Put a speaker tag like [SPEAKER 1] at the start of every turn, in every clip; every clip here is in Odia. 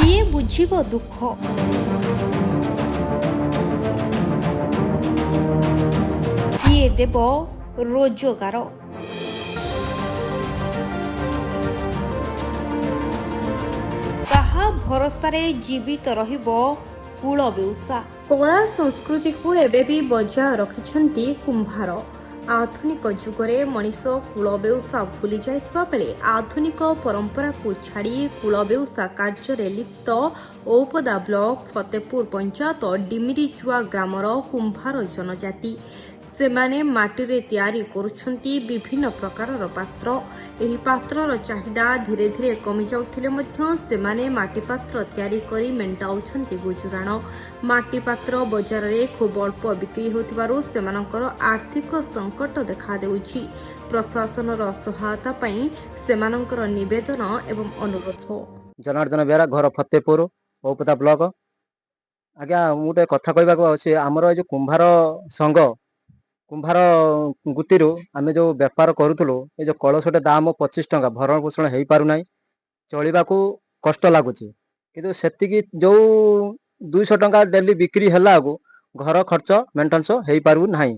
[SPEAKER 1] କିଏ ବୁଝିବ ଦୁଃଖ? କିଏ ଦେବ ରୋଜଗାର? କାହା ଭରସାରେ ଜୀବିତ ରହିବ କୂଳ ବେଉସା? କଳା ସଂସ୍କୃତିକୁ ଏବେ ବି ବଜାୟ ରଖିଛନ୍ତି କୁମ୍ଭାର। ଆଧୁନିକ ଯୁଗରେ ମଣିଷ କୂଳ ବେଉସା ଭୁଲି ଯାଇଥିବା ବେଳେ ଆଧୁନିକ ପରମ୍ପରାକୁ ଛାଡ଼ି କୂଳ ବେଉସା କାର୍ଯ୍ୟରେ ଲିପ୍ତ ଔପଦା ବ୍ଲକ ଫତେପୁର ପଞ୍ଚାୟତ ଡିମିରିଚୁଆ ଗ୍ରାମର କୁମ୍ଭାର ଜନଜାତି। ସେମାନେ ମାଟିରେ ତିଆରି କରୁଛନ୍ତି ବିଭିନ୍ନ ପ୍ରକାରର ପାତ୍ର। ଏହି ପାତ୍ରର ଚାହିଦା ଧୀରେ ଧୀରେ କମି ଯାଉଥିଲେ ମଧ୍ୟ ସେମାନେ ମାଟି ପାତ୍ର ତିଆରି କରି ମେଣ୍ଟାଉଛନ୍ତି ଗୁଜୁରାଣ। ମାଟି ପାତ୍ର ବଜାରରେ ଖୁବ୍ ଅଳ୍ପ ବିକ୍ରି ହେଉଥିବାରୁ ସେମାନଙ୍କର ଆର୍ଥିକ ସଂକଟ ଦେଖାଦେଉଛି। ପ୍ରଶାସନର ସହାୟତା ପାଇଁ ସେମାନଙ୍କର ନିବେଦନ ଏବଂ ଅନୁରୋଧ।
[SPEAKER 2] ଜନାର୍ଦ୍ଦନ ବେହେରା, ଘର ଫତେପୁର, ଔପଦା ବ୍ଲକ। ଆଜ୍ଞା, ମୁଁ ଗୋଟେ କଥା କହିବାକୁ ଅଛି। ଆମର ଏ ଯେଉଁ କୁମ୍ଭାର ସଂଘ, କୁମ୍ଭାର ଗୁତିରୁ ଆମେ ଯେଉଁ ବେପାର କରୁଥିଲୁ, ଏ ଯେଉଁ କଳସଟେ ଦାମ 25 ଟଙ୍କା, ଭରଣ ପୋଷଣ ହେଇପାରୁନାହିଁ, ଚଳିବାକୁ କଷ୍ଟ ଲାଗୁଛି। କିନ୍ତୁ ସେତିକି ଯେଉଁ 200 ଟଙ୍କା ଡେଲି ବିକ୍ରି ହେଲାକୁ ଘର ଖର୍ଚ୍ଚ ମେଣ୍ଟେନାନ୍ସ ହେଇପାରୁନାହିଁ।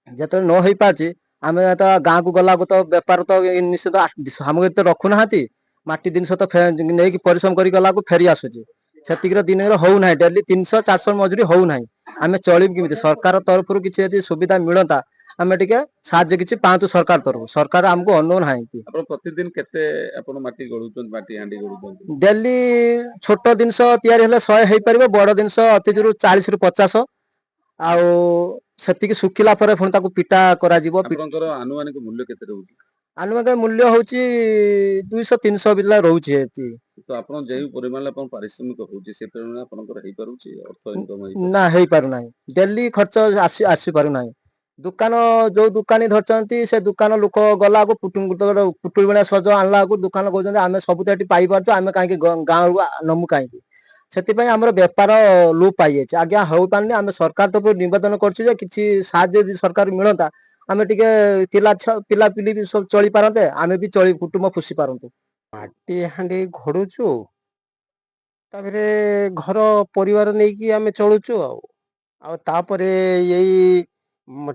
[SPEAKER 2] ଯେତେବେଳେ ନ ହେଇପାରୁଛି ଆମେ ତ ଗାଁକୁ ଗଲାକୁ ତ ବେପାର ତ ନିଶ୍ଚିତ ସାମଗ୍ରୀ ତ ରଖୁନାହାନ୍ତି, ମାଟି ଜିନିଷ ତ ନେଇକି ପରିଶ୍ରମ କରି ଗଲାକୁ ଫେରି ଆସୁଛି। ସେତିକିର ଦିନରେ ହଉନାହିଁ, ଡେଲି 300-400 ମଜୁରୀ ହଉନାହିଁ। ଆମେ ଚଳିବୁ କେମିତି? ସରକାର ତରଫରୁ କିଛି ଯଦି ସୁବିଧା ମିଳନ୍ତା ଆମେ ଟିକେ ସାହାଯ୍ୟ କିଛି ପାଆନ୍ତୁ ସରକାର ତରଫରୁ। ସରକାର ଆମକୁ ଅନଉନାହାନ୍ତି।
[SPEAKER 3] ଆପଣ ପ୍ରତିଦିନ କେତେ ଆପଣ ମାଟି ଗଢୁଛନ୍ତି, ମାଟି ହାଣ୍ଡି ଗଢୁଛନ୍ତି?
[SPEAKER 2] ଡେଲି ଛୋଟ ଜିନିଷ ତିଆରି ହେଲେ 100 ହେଇପାରିବ, ବଡ ଜିନିଷ ଅତିରୁ 40ରୁ 50। ଆଉ ସେତିକି ଶୁଖିଲା ପରେ ପୁଣି ତାକୁ ପିଟା କରାଯିବ।
[SPEAKER 3] ଆପଣଙ୍କର ଆନୁମାନିକ ମୂଲ୍ୟ କେତେ ରହୁଛି?
[SPEAKER 2] ଆନୁମାନିକ ମୂଲ୍ୟ ହଉଛି 200-300 ବିଲା ରହୁଛି।
[SPEAKER 3] ତ ଆପଣ ଯେଉଁ ପରିମାଣରେ ଆପଣ ପାରିଶ୍ରମିକ ହଉଛି ସେ ପରିମାଣରେ ଆପଣଙ୍କର ହେଇପାରୁଛି ଅର୍ଥ ଇନକମ
[SPEAKER 2] ନା, ହେଇପାରୁନାହିଁ। ଡେଲି ଖର୍ଚ୍ଚ ଆସିପାରୁନାହିଁ। ଦୋକାନ ଯୋଉ ଦୋକାନୀ ଧରିଛନ୍ତି ସେ ଦୋକାନ ଲୋକ ଗଲାକୁ ପୁଟୁଳି ଭଳିଆ ସଜ ଆଣିଲା ବେଳକୁ ଦୋକାନ କହୁଛନ୍ତି ଆମେ ସବୁ ତ ଏଠି ପାଇପାରୁଛୁ, ଆମେ କାହିଁକି ଗାଁରୁ ନମୁ କାହିଁକି? ସେଥିପାଇଁ ଆମର ବେପାର ଲୋପ ପାଇଯାଇଛି। ଆଜ୍ଞା, ହେଇପାରୁନି। ଆମେ ସରକାର ତରଫରୁ ନିବେଦନ କରୁଛୁ ଯେ କିଛି ସାହାଯ୍ୟ ଯଦି ସରକାର ମିଳନ୍ତା ଆମେ ଟିକେ ପିଲାପିଲି ବି ସବୁ ଚଳି ପାରନ୍ତେ, ଆମେ ବି କୁଟୁମ୍ବ ପୋଷି ପାରନ୍ତୁ।
[SPEAKER 4] ମାଟି ହାଣ୍ଡି ଘୋଡୁଛୁ, ତାପରେ ଘର ପରିବାର ନେଇକି ଆମେ ଚଳୁଛୁ। ଆଉ ତାପରେ ଏଇ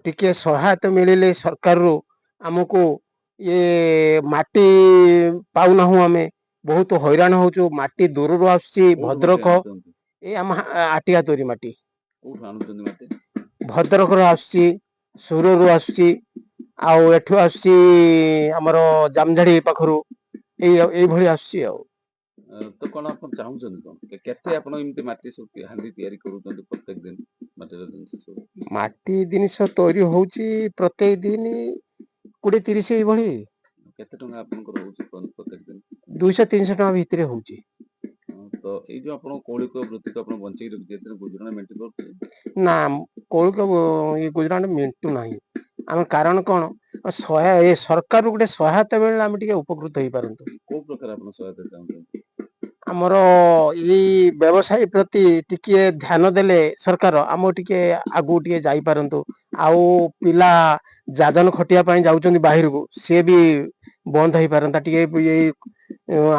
[SPEAKER 4] ଟିକେ ସହାୟତା ମିଳିଲେ ସରକାରରୁ ଆମକୁ, ଇଏ ମାଟି ପାଉନାହୁଁ, ଆମେ ବହୁତ ହଇରାଣ ହଉଛୁ। ମାଟି ଦୂରରୁ ଆସୁଛି, ଭଦ୍ରକ, ଏଇ ଆମ ଆଟିଆ ତୋରି ମାଟି
[SPEAKER 3] କୋଉଠୁ ଆଣୁଛନ୍ତି ମାଟି?
[SPEAKER 4] ଭଦ୍ରକରୁ ଆସୁଛି, ସୁରରୁ ଆସୁଛି, ଆଉ ଏଠୁ ଆସୁଛି ଆମର ଜାମଝାଡି ପାଖରୁ, ଏଇଭଳି ଆସୁଛି। ଆଉ
[SPEAKER 3] ତ କଣ ଆପଣ ଚାହୁଁଛନ୍ତି କଣ? କେତେ ଆପଣ ଏମିତି ମାଟି ସବୁ ହାଣ୍ଡି ତିଆରି କରୁଛନ୍ତି ପ୍ରତ୍ୟେକ ଦିନ? ମାଟିର ଜିନିଷ ସବୁ
[SPEAKER 4] ମାଟି ଜିନିଷ ତିଆରି ହଉଛି ପ୍ରତ୍ୟେକ ଦିନ 20-30 ଏଇଭଳି।
[SPEAKER 3] କେତେ ଟଙ୍କା ଆପଣଙ୍କର ରହୁଛି ପ୍ରତ୍ୟେକ ଦିନ?
[SPEAKER 4] 200-300 ଟଙ୍କା ଭିତରେ ହଉଛି।
[SPEAKER 3] ତ ଏଇ ଯୋଉ ଆପଣ କୌଳିକ ବୃତ୍ତିକୁ ଆପଣ ବଞ୍ଚେଇ ରଖିଛି, ଏଥିରେ ଗୁଜୁରାଣ ମେଣ୍ଟି ପାରୁଛି?
[SPEAKER 4] ନା, କୌଳିକ ଗୁଜୁରାଣ ମେଣ୍ଟୁ ନାହିଁ। ଆମର କାରଣ କଣ? ସରକାରରୁ ଗୋଟେ ସହାୟତା ମିଳିଲେ ଆମେ ଟିକେ ଉପକୃତ ହେଇପାରନ୍ତୁ।
[SPEAKER 3] କୋଉ ପ୍ରକାର ଆପଣ ସହାୟତା ଚାହୁଁଛନ୍ତି?
[SPEAKER 4] ଆମର ଏଇ ବ୍ୟବସାୟୀ ପ୍ରତି ଟିକେ ଧ୍ୟାନ ଦେଲେ ସରକାର, ଆମକୁ ଟିକେ ଆଗକୁ ଟିକେ ଯାଇପାରନ୍ତୁ। ଆଉ ପିଲା ଯାଜନ ଖଟିବା ପାଇଁ ଯାଉଛନ୍ତି ବାହାରକୁ, ସିଏ ବି ବନ୍ଦ ହେଇପାରନ୍ତା। ଟିକେ ଏଇ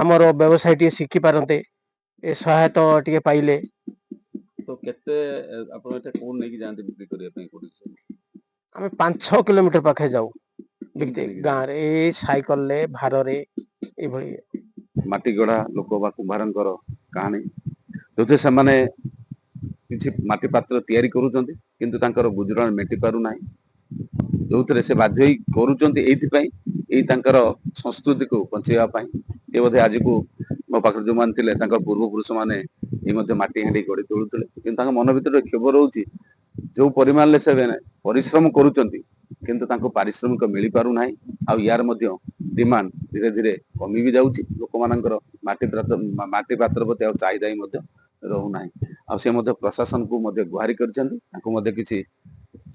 [SPEAKER 4] ଆମର ବ୍ୟବସାୟ ଟିକେ ଶିଖି ପାରନ୍ତେ, ଏ ସହାୟତା ଟିକେ ପାଇଲେ।
[SPEAKER 3] ତ କେତେ ଆପଣ ଏଟା କୋଉଠି ନେଇକି ଯାଆନ୍ତି ବିକ୍ରି କରିବା ପାଇଁ?
[SPEAKER 4] ଆମେ 5-6 କିଲୋମିଟର ପାଖେ ଯାଉ
[SPEAKER 3] କେମିତି ନେଇକି
[SPEAKER 4] ଗାଁରେ, ଏଇ ସାଇକେଲରେ, ଭାରରେ, ଏଇଭଳି।
[SPEAKER 3] ମାଟି ଗଢା ଲୋକ ବା କୁମ୍ଭାରଙ୍କର କାହାଣୀ, ଯୋଉଥିରେ ସେମାନେ କିଛି ମାଟି ପାତ୍ର ତିଆରି କରୁଛନ୍ତି କିନ୍ତୁ ତାଙ୍କର ଗୁଜୁରାଣ ମେଣ୍ଟି ପାରୁନାହିଁ। ଯୋଉଥିରେ ସେ ବାଧ୍ୟ ହେଇ କରୁଛନ୍ତି ଏଇଥିପାଇଁ, ଏଇ ତାଙ୍କର ସଂସ୍କୃତିକୁ ବଞ୍ଚେଇବା ପାଇଁ। ଏ ବୋଧେ ଆଜିକୁ ମୋ ପାଖରେ ଯୋଉମାନେ ଥିଲେ ତାଙ୍କ ପୂର୍ବପୁରୁଷ ମାନେ ଏଇ ମଧ୍ୟ ମାଟି ହାଣ୍ଡି ଗଢି ତୋଳୁଥିଲେ। କିନ୍ତୁ ତାଙ୍କ ମନ ଭିତରେ କ୍ଷୋଭ ରହୁଛି, ଯୋଉ ପରିମାଣରେ ସେମାନେ ପରିଶ୍ରମ କରୁଛନ୍ତି କିନ୍ତୁ ତାଙ୍କୁ ପାରିଶ୍ରମିକ ମିଳି ପାରୁନାହିଁ। ଆଉ ୟାର ମଧ୍ୟ ଡିମାଣ୍ଡ ଧୀରେ ଧୀରେ କମି ବି ଯାଉଛି। ଲୋକମାନଙ୍କର ମାଟି ପାତ୍ର ପ୍ରତି ଆଉ ଚାହିଦା ହିଁ ମଧ୍ୟ ରହୁନାହିଁ। ଆଉ ସେ ମଧ୍ୟ ପ୍ରଶାସନକୁ ମଧ୍ୟ ଗୁହାରି କରିଛନ୍ତି, ତାଙ୍କୁ ମଧ୍ୟ କିଛି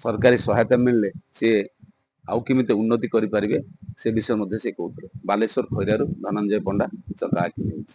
[SPEAKER 3] ସରକାରୀ ସହାୟତା ମିଳିଲେ ସିଏ ଆଉ କେମିତି ଉନ୍ନତି କରିପାରିବେ ସେ ବିଷୟ ମଧ୍ୟ ସେ କହୁଥିଲେ। ବାଲେଶ୍ୱର ଖଇରାରୁ ଧନଞ୍ଜୟ ପଣ୍ଡା, ଚକା ଆଖି ନ୍ୟୁଜ୍।